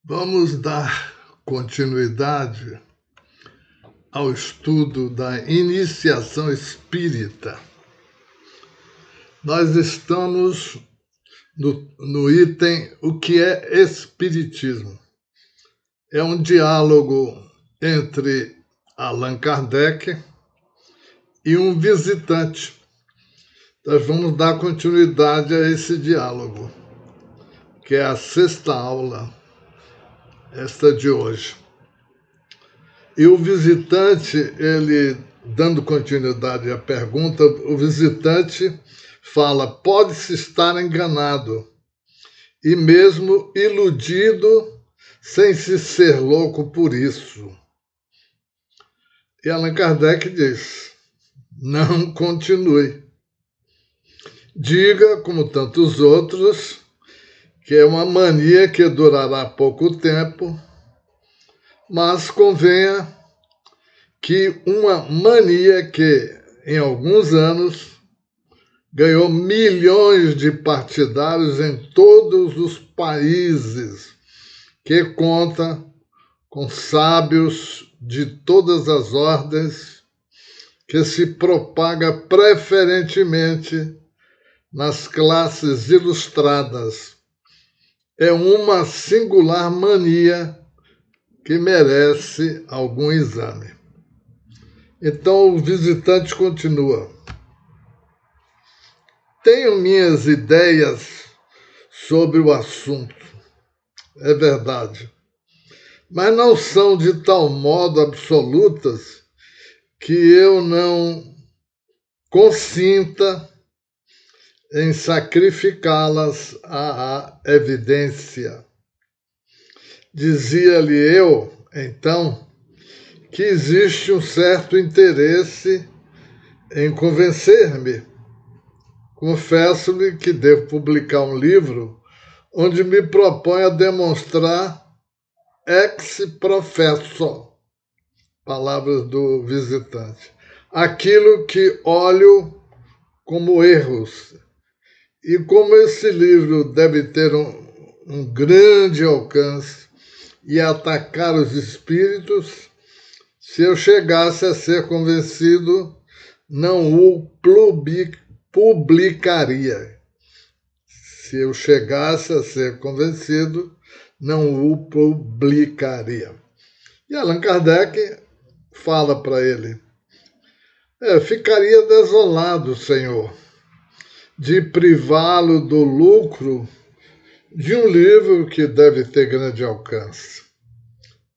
Vamos dar continuidade ao estudo da iniciação espírita. Nós estamos no item O que é Espiritismo. É um diálogo entre Allan Kardec e um visitante. Nós vamos dar continuidade a esse diálogo, que é a sexta aula, esta de hoje. E o visitante, ele, dando continuidade à pergunta, o visitante fala: pode-se estar enganado e mesmo iludido sem se ser louco por isso. E Allan Kardec diz: não continue. Diga, como tantos outros, que é uma mania que durará pouco tempo, mas convenha que uma mania que, em alguns anos, ganhou milhões de partidários em todos os países, que conta com sábios de todas as ordens, que se propaga preferentemente nas classes ilustradas. É uma singular mania que merece algum exame. Então o visitante continua: tenho minhas ideias sobre o assunto, é verdade, mas não são de tal modo absolutas que eu não consinta em sacrificá-las à evidência. Dizia-lhe eu, então, que existe um certo interesse em convencer-me. Confesso-lhe que devo publicar um livro onde me proponho a demonstrar ex professo, palavras do visitante, aquilo que olho como erros. E como esse livro deve ter um grande alcance e atacar os espíritos, se eu chegasse a ser convencido, não o publicaria. Se eu chegasse a ser convencido, não o publicaria. E Allan Kardec fala para ele: ficaria desolado, senhor, de privá-lo do lucro de um livro que deve ter grande alcance.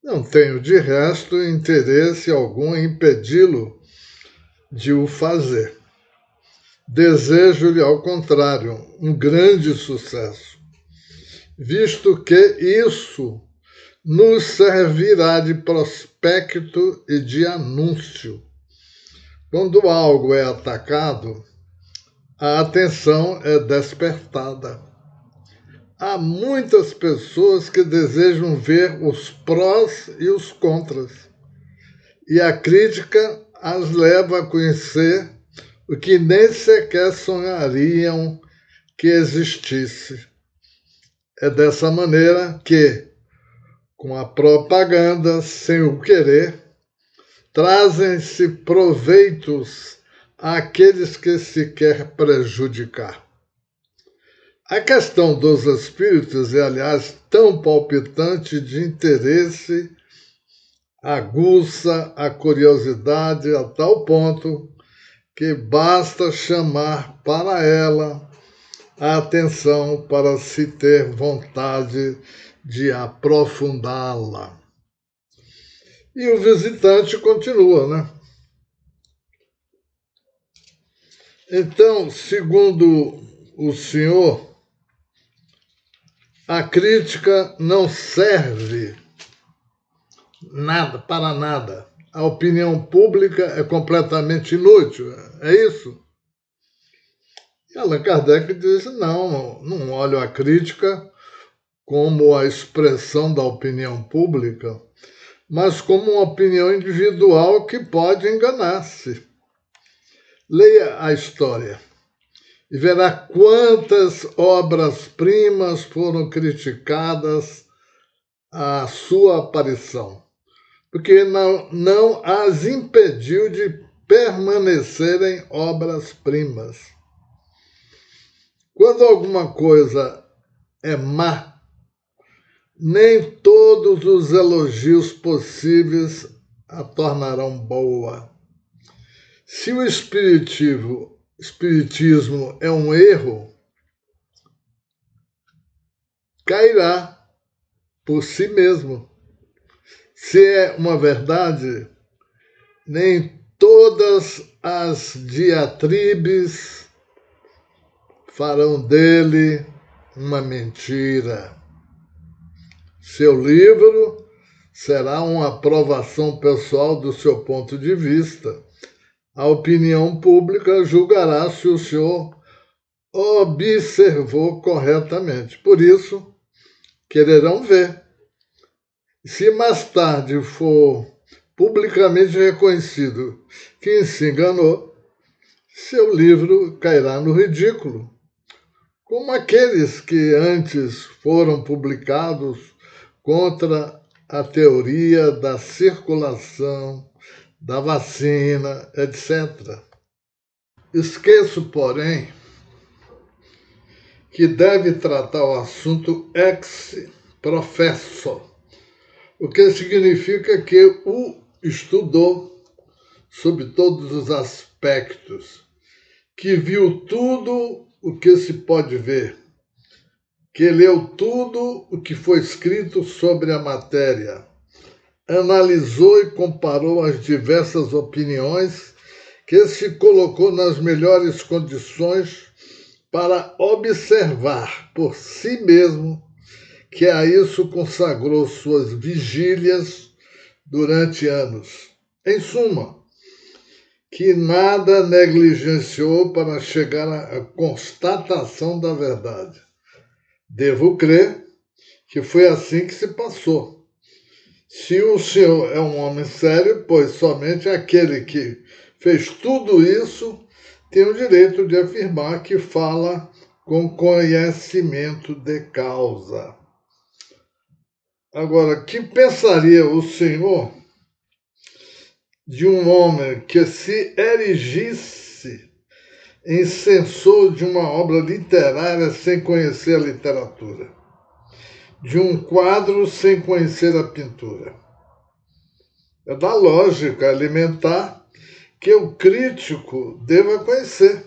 Não tenho, de resto, interesse algum em impedi-lo de o fazer. Desejo-lhe, ao contrário, um grande sucesso, visto que isso nos servirá de prospecto e de anúncio. Quando algo é atacado, a atenção é despertada. Há muitas pessoas que desejam ver os prós e os contras, e a crítica as leva a conhecer o que nem sequer sonhariam que existisse. É dessa maneira que, com a propaganda, sem o querer, trazem-se proveitos àqueles que se quer prejudicar. A questão dos espíritos é, aliás, tão palpitante de interesse, aguça a curiosidade a tal ponto que basta chamar para ela a atenção para se ter vontade de aprofundá-la. E o visitante continua, né? Então, segundo o senhor, a crítica não serve para nada. A opinião pública é completamente inútil. É isso? E Allan Kardec diz: não olho a crítica como a expressão da opinião pública, mas como uma opinião individual que pode enganar-se. Leia a história e verá quantas obras-primas foram criticadas a sua aparição, porque não as impediu de permanecerem obras-primas. Quando alguma coisa é má, nem todos os elogios possíveis a tornarão boa. Se o espiritismo é um erro, cairá por si mesmo. Se é uma verdade, nem todas as diatribes farão dele uma mentira. Seu livro será uma aprovação pessoal do seu ponto de vista. A opinião pública julgará se o senhor observou corretamente. Por isso, quererão ver. Se mais tarde for publicamente reconhecido que se enganou, seu livro cairá no ridículo, como aqueles que antes foram publicados contra a teoria da circulação, da vacina, etc. Esqueço, porém, que deve tratar o assunto ex professo, o que significa que o estudou sob todos os aspectos, que viu tudo o que se pode ver, que leu tudo o que foi escrito sobre a matéria, analisou e comparou as diversas opiniões, que se colocou nas melhores condições para observar por si mesmo, que a isso consagrou suas vigílias durante anos. Em suma, que nada negligenciou para chegar à constatação da verdade. Devo crer que foi assim que se passou. Se o senhor é um homem sério, pois somente aquele que fez tudo isso tem o direito de afirmar que fala com conhecimento de causa. Agora, que pensaria o senhor de um homem que se erigisse em censor de uma obra literária sem conhecer a literatura, de um quadro sem conhecer a pintura? É da lógica alimentar que o crítico deva conhecer,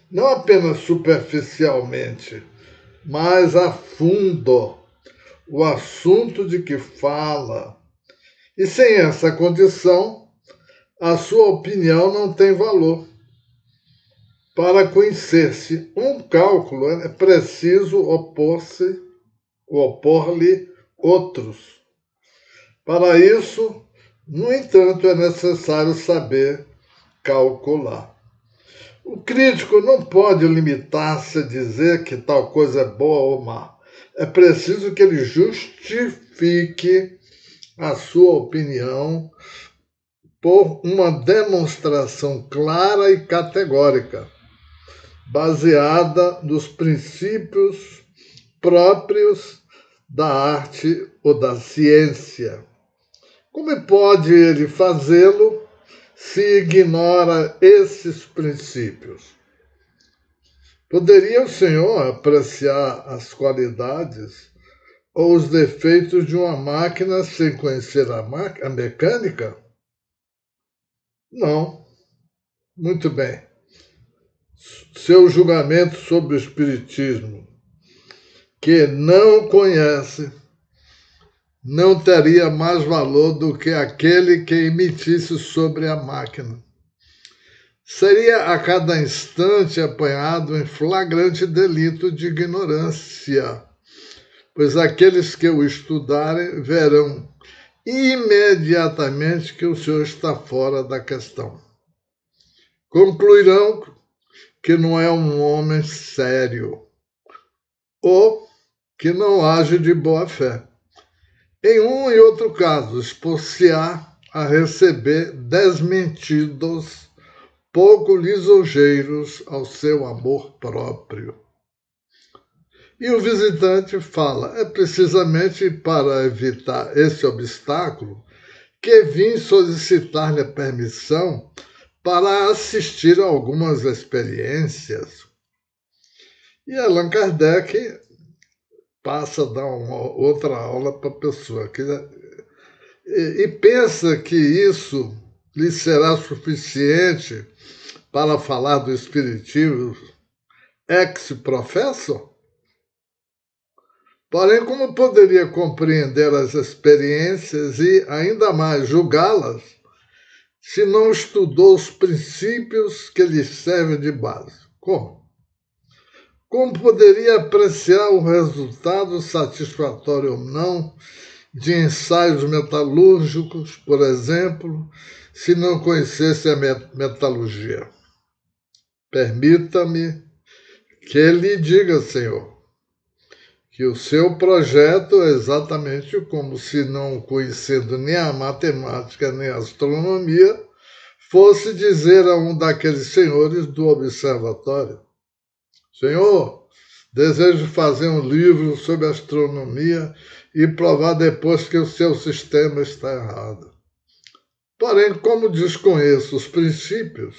não apenas superficialmente, mas a fundo, o assunto de que fala. E sem essa condição, a sua opinião não tem valor. Para conhecer-se um cálculo, é preciso opor-lhe outros. Para isso, no entanto, é necessário saber calcular. O crítico não pode limitar-se a dizer que tal coisa é boa ou má. É preciso que ele justifique a sua opinião por uma demonstração clara e categórica, baseada nos princípios próprios da arte ou da ciência. Como pode ele fazê-lo se ignora esses princípios? Poderia o senhor apreciar as qualidades ou os defeitos de uma máquina sem conhecer a mecânica? Não. Muito bem. Seu julgamento sobre o espiritismo, que não conhece, não teria mais valor do que aquele que emitisse sobre a máquina. Seria a cada instante apanhado em flagrante delito de ignorância, pois aqueles que o estudarem verão imediatamente que o senhor está fora da questão. Concluirão que não é um homem sério ou que não age de boa fé. Em um e outro caso, expor-se-á a receber desmentidos pouco lisonjeiros ao seu amor próprio. E o visitante fala: é precisamente para evitar esse obstáculo que vim solicitar-lhe a permissão para assistir a algumas experiências. E Allan Kardec passa a dar uma outra aula para a pessoa e pensa que isso lhe será suficiente para falar do Espiritismo ex professo? Porém, como poderia compreender as experiências e, ainda mais, julgá-las, se não estudou os princípios que lhes servem de base? Como? Como poderia apreciar o resultado satisfatório ou não de ensaios metalúrgicos, por exemplo, se não conhecesse a metalurgia? Permita-me que lhe diga, Senhor, que o seu projeto é exatamente como se, não conhecendo nem a matemática nem a astronomia, fosse dizer a um daqueles senhores do observatório: Senhor, desejo fazer um livro sobre astronomia e provar depois que o seu sistema está errado. Porém, como desconheço os princípios,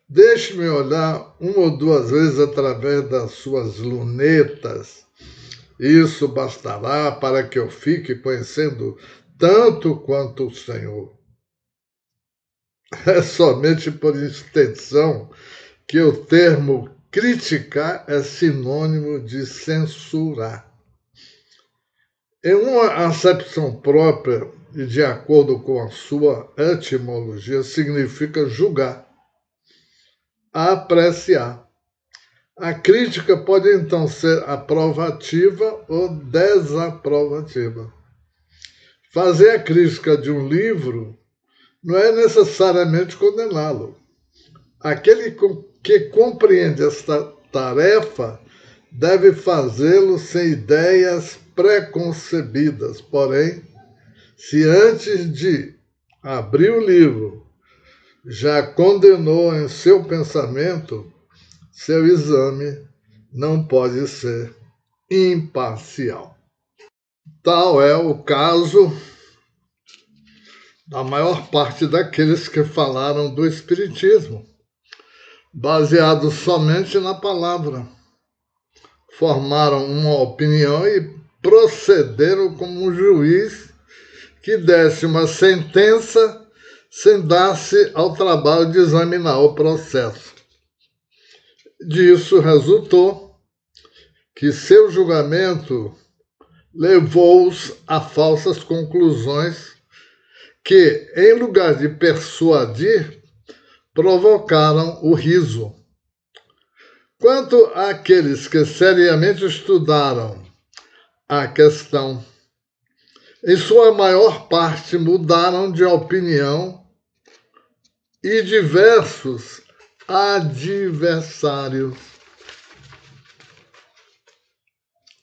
deixe-me olhar uma ou duas vezes através das suas lunetas. Isso bastará para que eu fique conhecendo tanto quanto o Senhor. É somente por extensão que o termo criticar é sinônimo de censurar. Em uma acepção própria e de acordo com a sua etimologia, significa julgar, apreciar. A crítica pode então ser aprovativa ou desaprovativa. Fazer a crítica de um livro não é necessariamente condená-lo. Aquele que compreende esta tarefa deve fazê-lo sem ideias preconcebidas. Porém, se antes de abrir o livro já condenou em seu pensamento, seu exame não pode ser imparcial. Tal é o caso da maior parte daqueles que falaram do Espiritismo, baseado somente na palavra. Formaram uma opinião e procederam como um juiz que desse uma sentença sem dar-se ao trabalho de examinar o processo. Disso resultou que seu julgamento levou-os a falsas conclusões que, em lugar de persuadir, provocaram o riso. Quanto àqueles que seriamente estudaram a questão, em sua maior parte mudaram de opinião e diversos adversários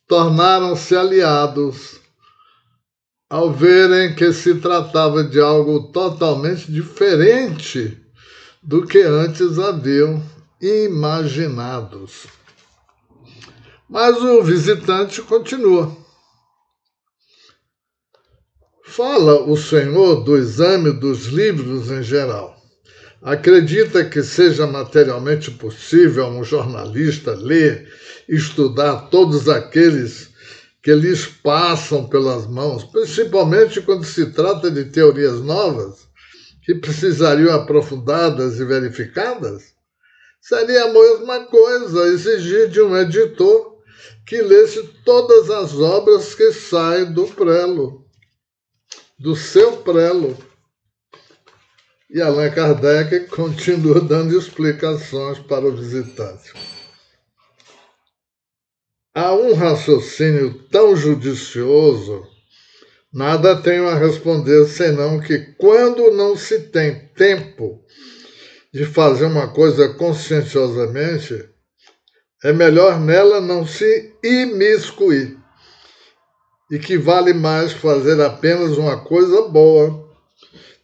tornaram-se aliados ao verem que se tratava de algo totalmente diferente do que antes haviam imaginados. Mas o visitante continua. Fala o Senhor do exame dos livros em geral. Acredita que seja materialmente possível a um jornalista ler e estudar todos aqueles que lhes passam pelas mãos, principalmente quando se trata de teorias novas, que precisariam aprofundadas e verificadas? Seria a mesma coisa exigir de um editor que lesse todas as obras que saem do prelo, do seu prelo. E Allan Kardec continua dando explicações para o visitante. A um raciocínio tão judicioso, nada tenho a responder senão que, quando não se tem tempo de fazer uma coisa conscienciosamente, é melhor nela não se imiscuir, e que vale mais fazer apenas uma coisa boa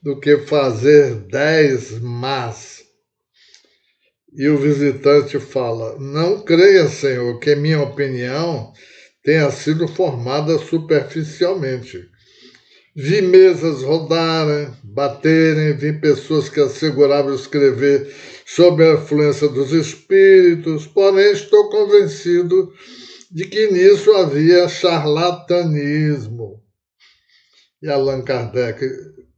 do que fazer 10 más. E o visitante fala: não creia, Senhor, que minha opinião tenha sido formada superficialmente. Vi mesas rodarem, baterem, vi pessoas que asseguravam escrever sob a influência dos espíritos, porém estou convencido de que nisso havia charlatanismo. E Allan Kardec: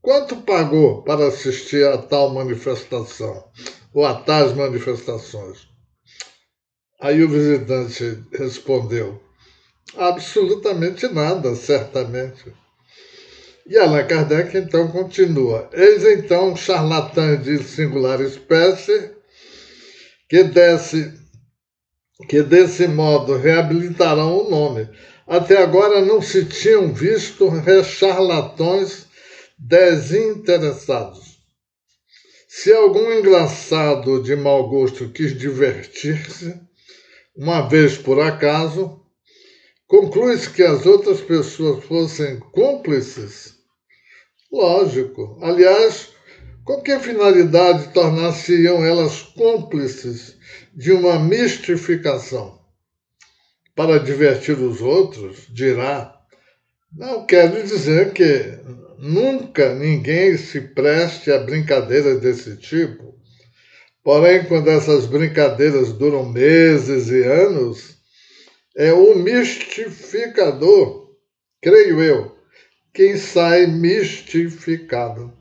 quanto pagou para assistir a tal manifestação, ou a tais manifestações? Aí o visitante respondeu: absolutamente nada, certamente. E Allan Kardec então continua: eis então charlatães de singular espécie que desse modo reabilitarão o nome. Até agora não se tinham visto charlatões desinteressados. Se algum engraçado de mau gosto quis divertir-se, uma vez por acaso, conclui-se que as outras pessoas fossem cúmplices? Lógico. Aliás, com que finalidade tornar-se-iam elas cúmplices de uma mistificação? Para divertir os outros, dirá. Não quero dizer que nunca ninguém se preste a brincadeiras desse tipo. Porém, quando essas brincadeiras duram meses e anos, é o mistificador, creio eu, quem sai mistificado.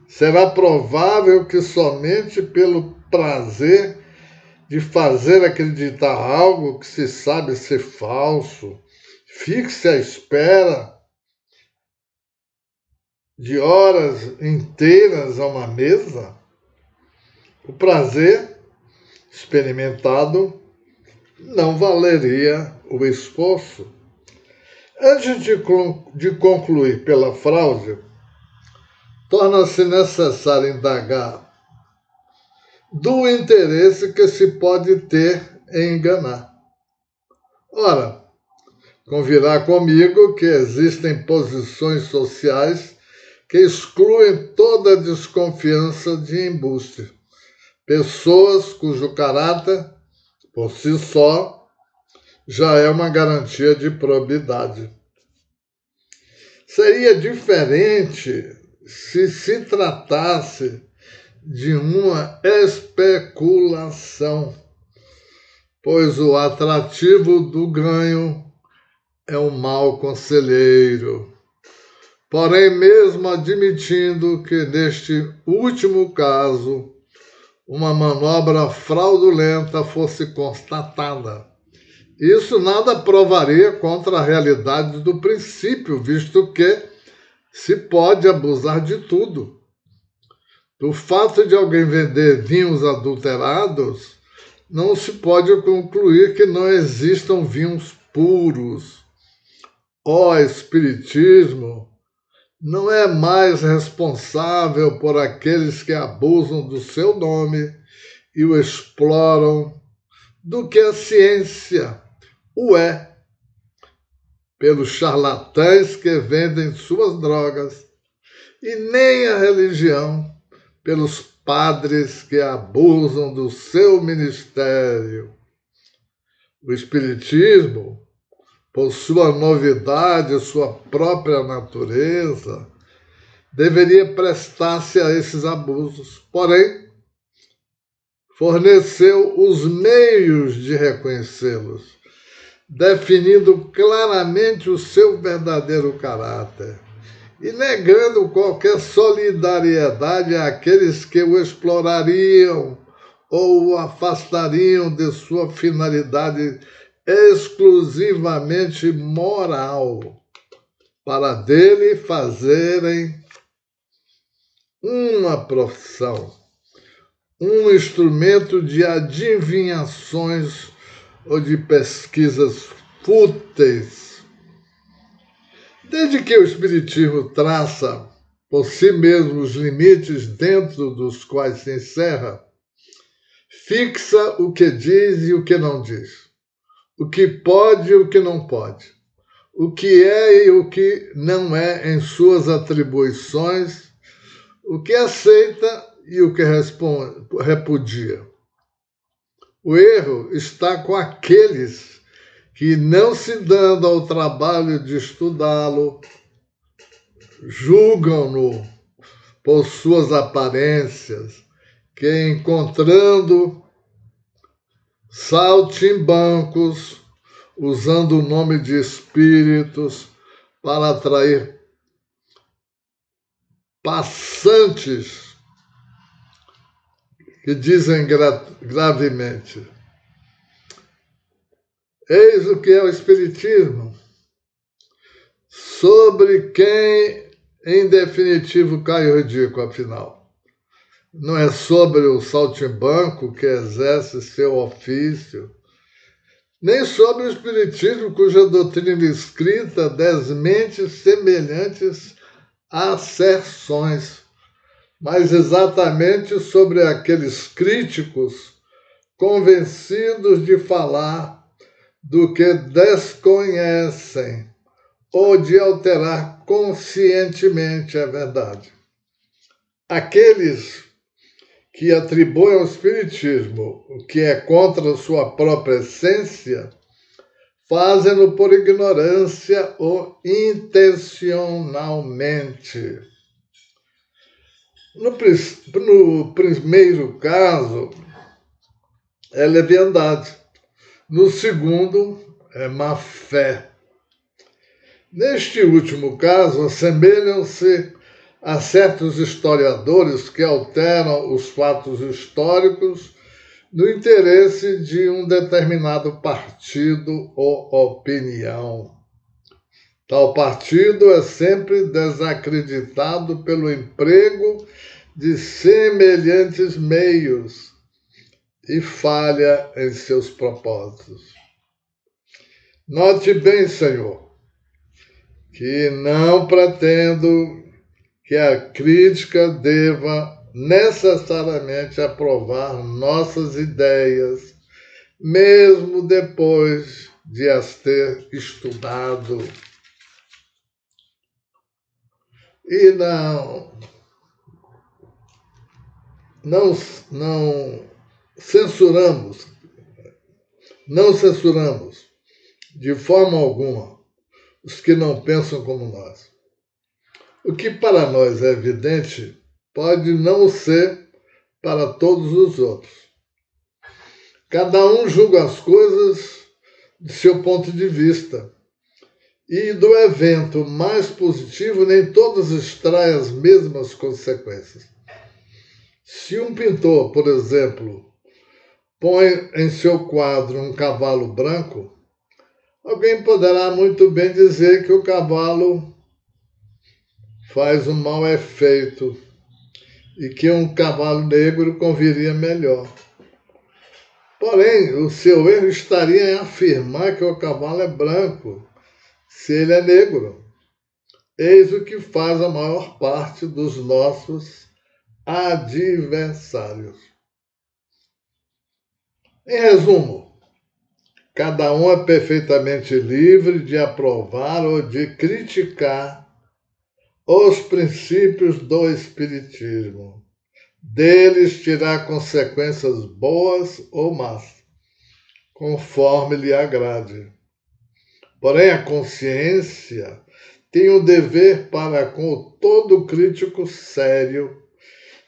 Será provável que somente pelo prazer de fazer acreditar algo que se sabe ser falso, fixe à espera de horas inteiras a uma mesa? O prazer experimentado não valeria o esforço. Antes de concluir pela fraude, torna-se necessário indagar do interesse que se pode ter em enganar. Ora, convirá comigo que existem posições sociais que excluem toda desconfiança de embuste. Pessoas cujo caráter, por si só, já é uma garantia de probidade. Seria diferente se tratasse de uma especulação, pois o atrativo do ganho é um mau conselheiro. Porém, mesmo admitindo que neste último caso uma manobra fraudulenta fosse constatada, isso nada provaria contra a realidade do princípio, visto que se pode abusar de tudo. Do fato de alguém vender vinhos adulterados, não se pode concluir que não existam vinhos puros. O Espiritismo não é mais responsável por aqueles que abusam do seu nome e o exploram do que a ciência o é, pelos charlatães que vendem suas drogas, e nem a religião, pelos padres que abusam do seu ministério. O Espiritismo, por sua novidade, sua própria natureza, deveria prestar-se a esses abusos. Porém, forneceu os meios de reconhecê-los, definindo claramente o seu verdadeiro caráter e negando qualquer solidariedade àqueles que o explorariam ou o afastariam de sua finalidade exclusivamente moral, para dele fazerem uma profissão, um instrumento de adivinhações ou de pesquisas fúteis. Desde que o Espiritismo traça por si mesmo os limites dentro dos quais se encerra, fixa o que diz e o que não diz, o que pode e o que não pode, o que é e o que não é em suas atribuições, o que aceita e o que repudia. O erro está com aqueles que, não se dando ao trabalho de estudá-lo, julgam-no por suas aparências, que, encontrando saltimbancos, usando o nome de espíritos para atrair passantes, que dizem gravemente: eis o que é o Espiritismo, sobre quem, em definitivo, cai o ridículo, afinal. Não é sobre o saltimbanco que exerce seu ofício, nem sobre o Espiritismo, cuja doutrina escrita desmente semelhantes asserções, mas exatamente sobre aqueles críticos convencidos de falar do que desconhecem ou de alterar conscientemente a verdade. Aqueles que atribuem ao Espiritismo o que é contra sua própria essência, fazem-no por ignorância ou intencionalmente. No primeiro caso, é leviandade. No segundo, é má fé. Neste último caso, assemelham-se a certos historiadores que alteram os fatos históricos no interesse de um determinado partido ou opinião. Tal partido é sempre desacreditado pelo emprego de semelhantes meios e falha em seus propósitos. Note bem, Senhor, que não pretendo que a crítica deva necessariamente aprovar nossas ideias, mesmo depois de as ter estudado. E não censuramos de forma alguma os que não pensam como nós. O que para nós é evidente pode não ser para todos os outros. Cada um julga as coisas de seu ponto de vista. E do evento mais positivo, nem todos extraem as mesmas consequências. Se um pintor, por exemplo, põe em seu quadro um cavalo branco, alguém poderá muito bem dizer que o cavalo faz um mau efeito e que um cavalo negro conviria melhor. Porém, o seu erro estaria em afirmar que o cavalo é branco, se ele é negro. Eis o que faz a maior parte dos nossos adversários. Em resumo, cada um é perfeitamente livre de aprovar ou de criticar os princípios do Espiritismo, deles tirar consequências boas ou más, conforme lhe agrade. Porém, a consciência tem o dever para com todo crítico sério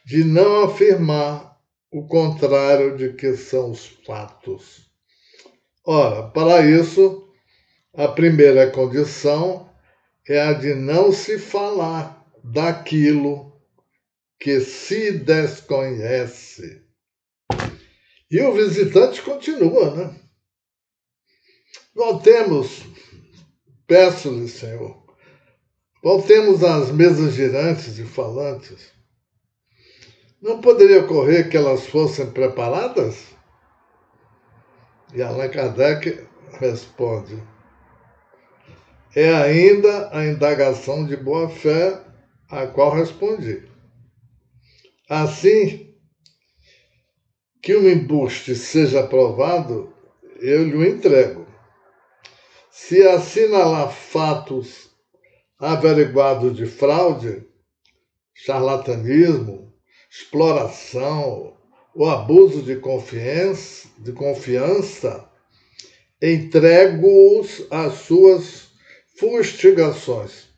de não afirmar o contrário de que são os fatos. Ora, para isso, a primeira condição é a de não se falar daquilo que se desconhece. E o visitante continua, né? Voltemos, peço-lhe, Senhor, voltemos às mesas girantes e falantes. Não poderia ocorrer que elas fossem preparadas? E Allan Kardec responde: é ainda a indagação de boa-fé a qual respondi. Assim que o embuste seja aprovado, eu lhe o entrego. Se assinalar fatos averiguados de fraude, charlatanismo, exploração o abuso de confiança, entrego-os às suas fustigações,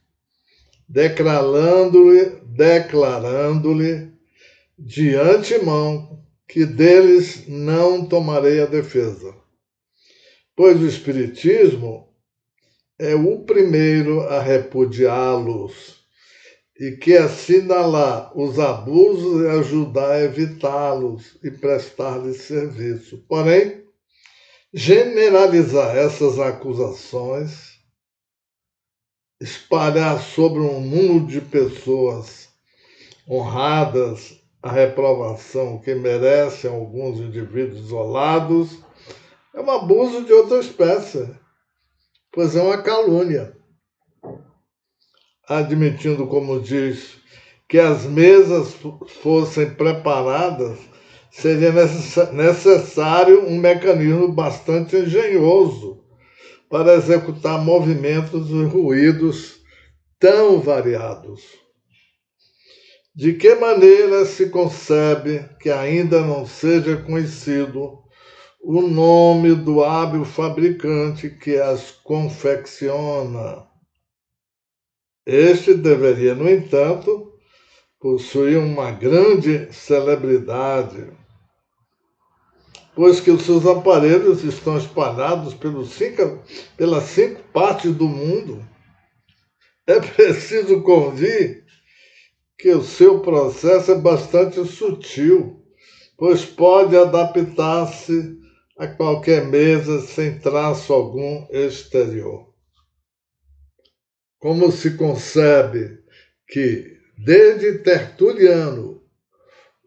declarando-lhe de antemão que deles não tomarei a defesa, pois o Espiritismo é o primeiro a repudiá-los e que assinalar os abusos e ajudar a evitá-los e prestar-lhes serviço. Porém, generalizar essas acusações, espalhar sobre um número de pessoas honradas a reprovação que merecem alguns indivíduos isolados, é um abuso de outra espécie, pois é uma calúnia. Admitindo, como diz, que as mesas fossem preparadas, seria necessário um mecanismo bastante engenhoso para executar movimentos e ruídos tão variados. De que maneira se concebe que ainda não seja conhecido o nome do hábil fabricante que as confecciona? Este deveria, no entanto, possuir uma grande celebridade, pois que os seus aparelhos estão espalhados pelas 5 partes do mundo. É preciso convir que o seu processo é bastante sutil, pois pode adaptar-se a qualquer mesa sem traço algum exterior. Como se concebe que, desde Tertuliano,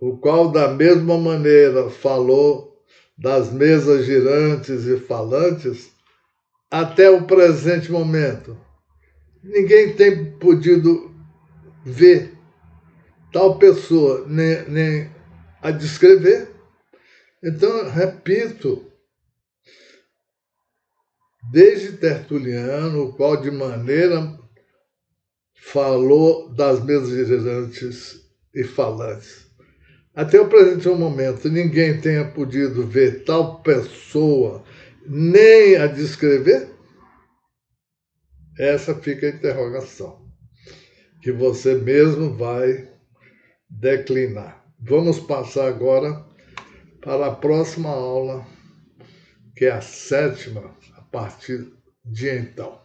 o qual da mesma maneira falou das mesas girantes e falantes, até o presente momento, ninguém tem podido ver tal pessoa, nem a descrever. Então, repito, desde Tertuliano, o qual de maneira falou das mesas girantes e falantes, até o presente momento, ninguém tenha podido ver tal pessoa, nem a descrever? Essa fica a interrogação, que você mesmo vai declinar. Vamos passar agora para a próxima aula, que é a 7ª, a partir de então.